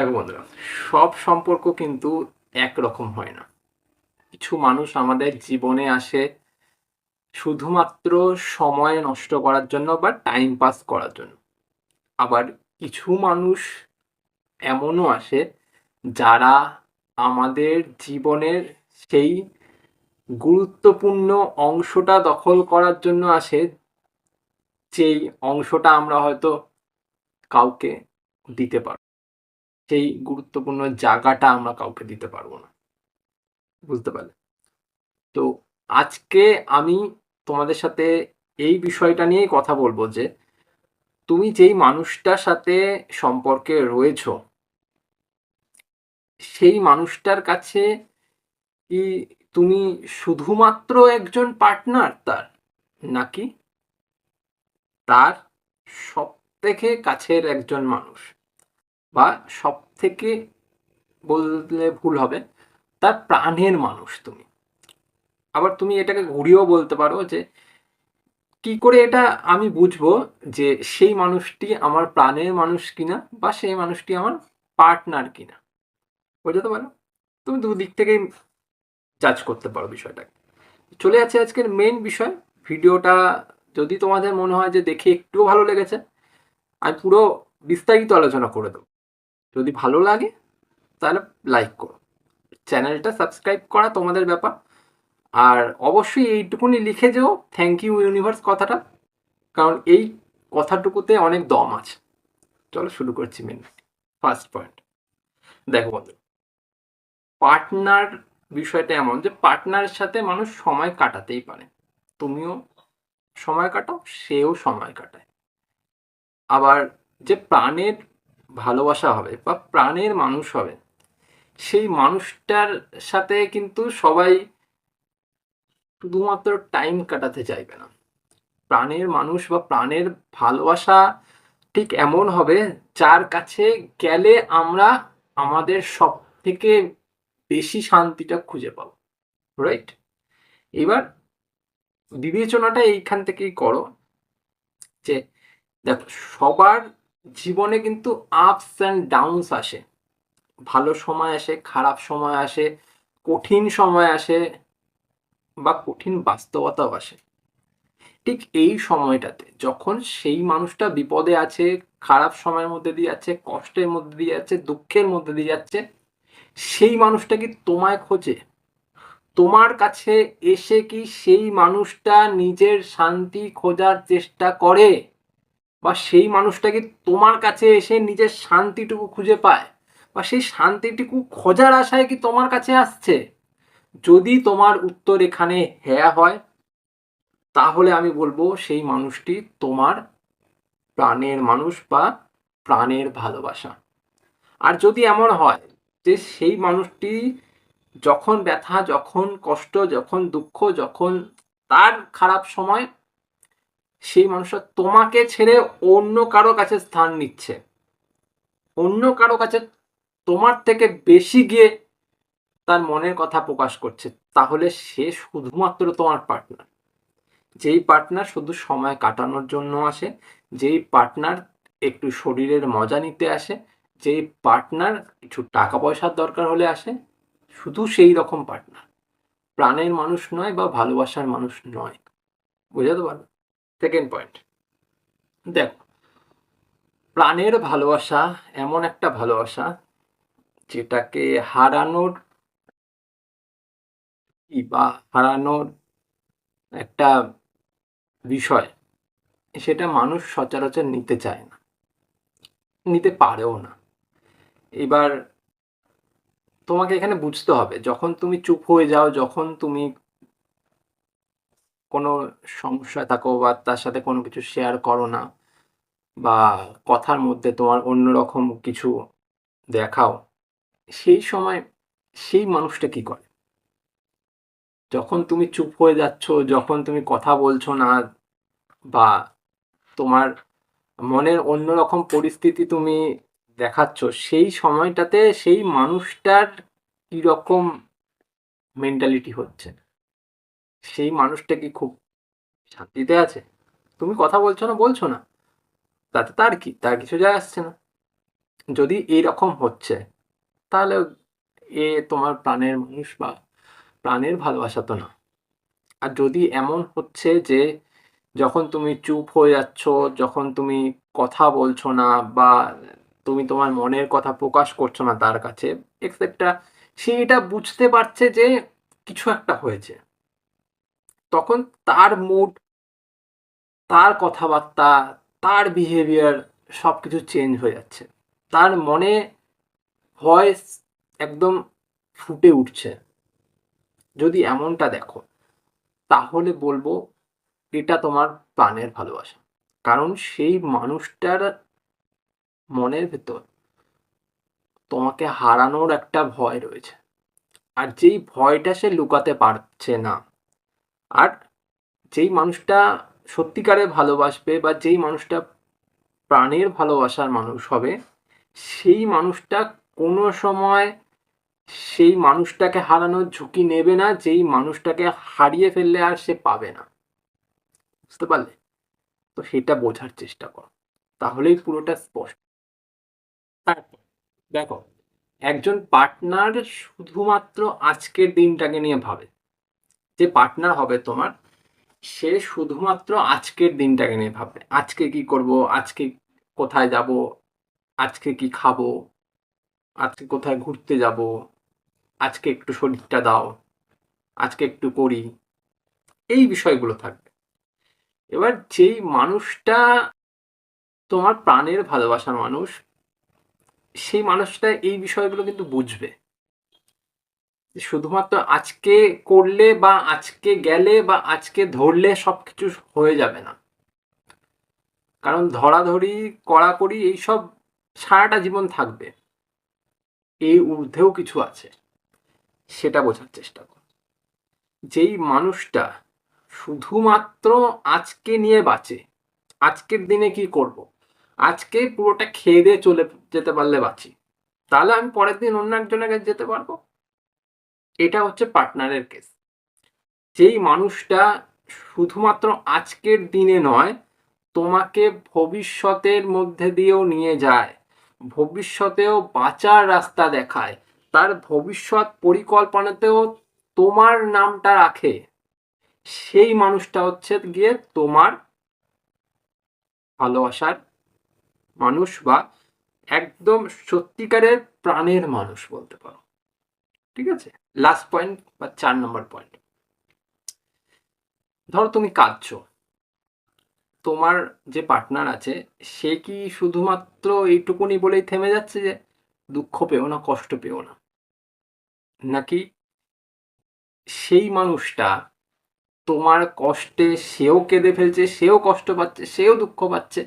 দেখো বন্ধুরা, সব সম্পর্ক কিন্তু একরকম হয় না। কিছু মানুষ আমাদের জীবনে আসে শুধুমাত্র সময় নষ্ট করার জন্য বা টাইম পাস করার জন্য। আবার কিছু মানুষ এমনও আসে যারা আমাদের জীবনের সেই গুরুত্বপূর্ণ অংশটা দখল করার জন্য আসে, যেই অংশটা আমরা হয়তো কাউকে দিতে পারবো, সেই গুরুত্বপূর্ণ জায়গাটা আমরা কাউকে দিতে পারবো না। বুঝতে পারলে? তো আজকে আমি তোমাদের সাথে এই বিষয়টা নিয়েই কথা বলবো যে তুমি যেই মানুষটার সাথে সম্পর্কে রয়েছো, সেই মানুষটার কাছে কি তুমি শুধুমাত্র একজন পার্টনার তার, নাকি তার সব থেকে কাছের একজন মানুষ, বা সব থেকে বললে ভুল হবে, তার প্রাণের মানুষ তুমি। আবার তুমি এটাকে ঘুরিয়েও বলতে পারো যে কি করে এটা আমি বুঝবো যে সেই মানুষটি আমার প্রাণের মানুষ কিনা বা সেই মানুষটি আমার পার্টনার কিনা। বুঝতে পারো? তুমি দুদিক থেকেই জাজ করতে পারো বিষয়টাকে। চলে যাচ্ছে আজকের মেন বিষয়। ভিডিওটা যদি তোমাদের মনে হয় যে দেখে একটুও ভালো লেগেছে, আমি পুরো বিস্তারিত আলোচনা করে দেবো। যদি ভালো লাগে তাহলে লাইক করো, চ্যানেলটা সাবস্ক্রাইব করা তোমাদের ব্যাপার। আর অবশ্যই এইটুকুনি লিখে যেও থ্যাংক ইউ ইউনিভার্স কথাটা, কারণ এই কথাটুকুতে অনেক দম আছে। চলো শুরু করছি মেন ফার্স্ট পয়েন্ট। দেখো বন্ধু, পার্টনার বিষয়টা এমন যে পার্টনারের সাথে মানুষ সময় কাটাতেই পারে। তুমিও সময় কাটাও, সেও সময় কাটায়। আবার যে প্রাণের ভালোবাসা হবে বা প্রাণের মানুষ হবে, সেই মানুষটার সাথে কিন্তু সবাই শুধুমাত্র টাইম কাটাতে চাইবে না। প্রাণের মানুষ বা প্রাণের ভালোবাসা ঠিক এমন হবে যার কাছে গেলে আমরা আমাদের সব থেকে বেশি শান্তিটা খুঁজে পাবো। রাইট? এবার বিবেচনাটা এইখান থেকেই করো যে দেখো, সবার জীবনে কিন্তু আপস অ্যান্ড ডাউনস আসে। ভালো সময় আসে, খারাপ সময় আসে, কঠিন সময় আসে, বা কঠিন বাস্তবতাও আসে। ঠিক এই সময়টাতে যখন সেই মানুষটা বিপদে আছে, খারাপ সময়ের মধ্যে দিয়ে যাচ্ছে, কষ্টের মধ্যে দিয়ে যাচ্ছে, দুঃখের মধ্যে দিয়ে যাচ্ছে, সেই মানুষটা কি তোমায় খোঁজে? তোমার কাছে এসে কি সেই মানুষটা নিজের শান্তি খোঁজার চেষ্টা করে? বা সেই মানুষটা কি তোমার কাছে এসে নিজের শান্তিটুকু খুঁজে পায়? বা সেই শান্তিটুকু খোঁজার আশায় কি তোমার কাছে আসছে? যদি তোমার উত্তর এখানে হ্যাঁ হয়, তাহলে আমি বলবো সেই মানুষটি তোমার প্রাণের মানুষ বা প্রাণের ভালোবাসা। আর যদি এমন হয় যে সেই মানুষটি যখন ব্যথা, যখন কষ্ট, যখন দুঃখ, যখন তার খারাপ সময়, সেই মানুষটা তোমাকে ছেড়ে অন্য কারো কাছে স্থান নিচ্ছে, অন্য কারো কাছে তোমার থেকে বেশি গিয়ে তার মনের কথা প্রকাশ করছে, তাহলে সে শুধুমাত্র তোমার পার্টনার। যেই পার্টনার শুধু সময় কাটানোর জন্য আসে, যেই পার্টনার একটু শরীরের মজা নিতে আসে, যেই পার্টনার কিছু টাকা পয়সার দরকার হলে আসে, শুধু সেই রকম পার্টনার। প্রাণের মানুষ নয় বা ভালোবাসার মানুষ নয়। বুঝতে পারো? সেকেন্ড পয়েন্ট, দেখো, প্রাণের ভালোবাসা এমন একটা ভালোবাসা যেটাকে হারানোর বা হারানোর একটা বিষয়, সেটা মানুষ সচরাচর নিতে চায় না, নিতে পারেও না। এবার তোমাকে এখানে বুঝতে হবে, যখন তুমি চুপ হয়ে যাও, যখন তুমি কোনো সমস্যায় থাকো বা তার সাথে কোনো কিছু শেয়ার করো না, বা কথার মধ্যে তোমার অন্যরকম কিছু দেখাও, সেই সময় সেই মানুষটা কি করে? যখন তুমি চুপ হয়ে যাচ্ছ, যখন তুমি কথা বলছো না, বা তোমার মনের অন্যরকম পরিস্থিতি তুমি দেখাচ্ছ, সেই সময়টাতে সেই মানুষটার কিরকম মেন্টালিটি হচ্ছে? সেই মানুষটা কি খুব শান্তিতে আছে? তুমি কথা বলছো না, বলছো না, তাতে তার কি, তার কিছু যায় আসছে না। যদি এইরকম হচ্ছে, তাহলে এ তোমার প্রাণের মানুষ বা প্রাণের ভালোবাসা তো না। আর যদি এমন হচ্ছে যে যখন তুমি চুপ হয়ে যাচ্ছ, যখন তুমি কথা বলছো না, বা তুমি তোমার মনের কথা প্রকাশ করছো না তার কাছে, এক্সেপ্টটা, সে এটা বুঝতে পারছে যে কিছু একটা হয়েছে, তখন তার মুড, তার কথাবার্তা, তার বিহেভিয়ার সবকিছু চেঞ্জ হয়ে যাচ্ছে। তার মনে ভয়েস একদম ফুটে উঠছে। যদি এমনটা দেখো, তাহলে বলবো এটা তোমার প্রাণের ভালোবাসা। কারণ সেই মানুষটার মনের ভেতর তোমাকে হারানোর একটা ভয় রয়েছে, আর যেই ভয়টা সে লুকাতে পারছে না। আর যেই মানুষটা সত্যিকারে ভালোবাসবে, বা যেই মানুষটা প্রাণের ভালোবাসার মানুষ হবে, সেই মানুষটা কোনো সময় সেই মানুষটাকে হারানোর ঝুঁকি নেবে না, যেই মানুষটাকে হারিয়ে ফেললে আর সে পাবে না। বুঝতে পারলে? তো সেটা বোঝার চেষ্টা করো, তাহলেই পুরোটা স্পষ্ট। তারপর দেখো, একজন পার্টনার শুধুমাত্র আজকের দিনটাকে নিয়ে ভাবে। যে পার্টনার হবে তোমার, সে শুধুমাত্র আজকের দিনটাকে নিয়ে ভাববে। আজকে কি করব, আজকে কোথায় যাব, আজকে কি খাবো, আজকে কোথায় ঘুরতে যাব, আজকে একটু শরীরটা দাও, আজকে একটু করি, এই বিষয়গুলো থাকবে। এবার যেই মানুষটা তোমার প্রাণের ভালোবাসার মানুষ, সেই মানুষটা এই বিষয়গুলো কিন্তু বুঝবে। শুধুমাত্র আজকে করলে বা আজকে গেলে বা আজকে ধরলে সবকিছু হয়ে যাবে না। কারণ ধরাধরি, কড়াকড়ি এইসব সারাটা জীবন থাকবে। এই ঊর্ধ্বেও কিছু আছে, সেটা বোঝার চেষ্টা কর। যেই মানুষটা শুধুমাত্র আজকে নিয়ে বাঁচে, আজকের দিনে কি করব, আজকে পুরোটা খেয়ে দিয়ে চলে যেতে পারলে বাঁচি, তাহলে আমি পরের দিন অন্য একজনের কাছে যেতে পারবো। এটা হচ্ছে পার্টনারের কেস। যেই মানুষটা শুধুমাত্র আজকের দিনে নয়, তোমাকে ভবিষ্যতের মধ্যে দিয়েও নিয়ে যায়, ভবিষ্যতেও বাঁচার রাস্তা দেখায়, তার ভবিষ্যৎ পরিকল্পনাতেও তোমার নামটা রাখে, সেই মানুষটা হচ্ছে গিয়ে তোমার ভালোবাসার মানুষ, বা একদম সত্যিকারের প্রাণের মানুষ বলতে পারো। ঠিক আছে? লাস্ট পয়েন্ট বা 4 নম্বর পয়েন্ট, ধরো তুমি কাঁদছো, তোমার যে পার্টনার আছে সে কি শুধুমাত্র এইটুকুনি বলেই থেমে যাচ্ছে যে দুঃখ পেও না, কষ্ট পেও না, নাকি সেই মানুষটা তোমার কষ্টে সেও কেঁদে ফেলছে, সেও কষ্ট পাচ্ছে, সেও দুঃখ পাচ্ছে,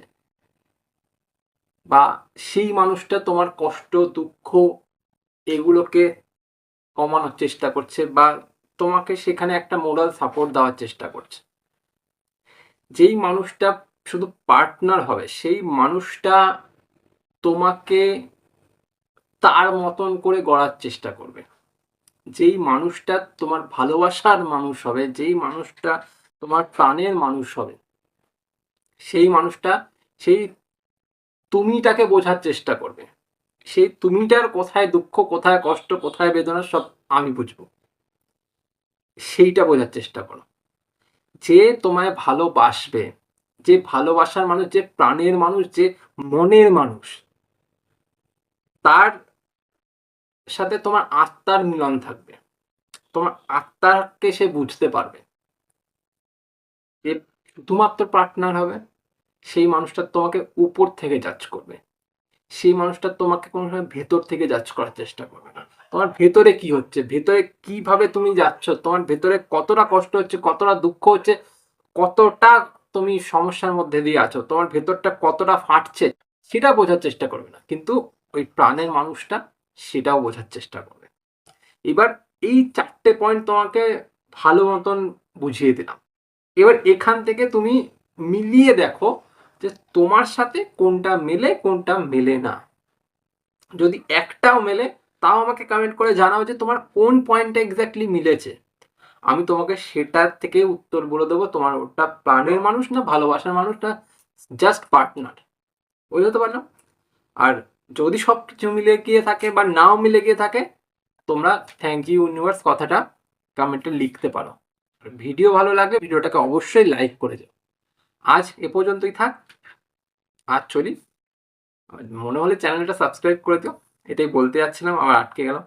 বা সেই মানুষটা তোমার কষ্ট, দুঃখ এগুলোকে কমানোর চেষ্টা করছে, বা তোমাকে সেখানে একটা মোরাল সাপোর্ট দেওয়ার চেষ্টা করছে। যেই মানুষটা শুধু পার্টনার হবে, সেই মানুষটা তোমাকে তার মতন করে গড়ার চেষ্টা করবে। যেই মানুষটা তোমার ভালোবাসার মানুষ হবে, যেই মানুষটা তোমার প্রাণের মানুষ হবে, সেই মানুষটা সেই তুমিটাকে বোঝার চেষ্টা করবে। সেই তুমিটার কোথায় দুঃখ, কোথায় কষ্ট, কোথায় বেদনা, সব আমি বুঝবো, সেইটা বোঝার চেষ্টা করো। যে তোমায় ভালোবাসবে, যে ভালোবাসার মানুষ, যে প্রাণের মানুষ, যে মনের মানুষ, তার সাথে তোমার আত্মার মিলন থাকবে। তোমার আত্মাকে সে বুঝতে পারবে। যে শুধুমাত্র পার্টনার হবে, সেই মানুষটা তোমাকে উপর থেকে জাজ করবে। সেই মানুষটা তোমাকে কোনো সময় ভেতর থেকে জাজ করার চেষ্টা করবে না। তোমার ভেতরে কি হচ্ছে, ভেতরে কিভাবে তুমি যাচ্ছ, তোমার ভেতরে কতটা কষ্ট হচ্ছে, কতটা দুঃখ হচ্ছে, কতটা তুমি সমস্যার মধ্যে দিয়ে আছো, তোমার ভেতরটা কতটা ফাটছে, সেটা বোঝার চেষ্টা করবে না। কিন্তু ওই প্রাণের মানুষটা সেটাও বোঝার চেষ্টা করবে। এবার এই 4টে পয়েন্ট তোমাকে ভালো মতন বুঝিয়ে দিলাম। এবার এখান থেকে তুমি মিলিয়ে দেখো যে তোমার সাথে কোনটা মেলে, কোনটা মেলে না। যদি একটাও মেলে, তাও আমাকে কমেন্ট করে জানাও যে তোমার কোন পয়েন্টটা এক্স্যাক্টলি মিলেছে। আমি তোমাকে সেটার থেকে উত্তর বলে দেবো, তোমার ওটা প্রাণের মানুষ না ভালোবাসার মানুষ, না জাস্ট পার্টনার। বুঝতে পারলাম? আর যদি সব কিছু মিলে গিয়ে থাকে বা নাও মিলে গিয়ে থাকে, তোমরা থ্যাংক ইউ ইউনিভার্স কথাটা কমেন্টে লিখতে পারো। আর ভিডিও ভালো লাগলে ভিডিওটাকে অবশ্যই লাইক করে যাও। আজ এ পর্যন্তই থাক, আজ চলি। মনে হলে চ্যানেলটা সাবস্ক্রাইব করে দিও, এটাই বলতে যাচ্ছিলাম, আবার আটকে গেলাম।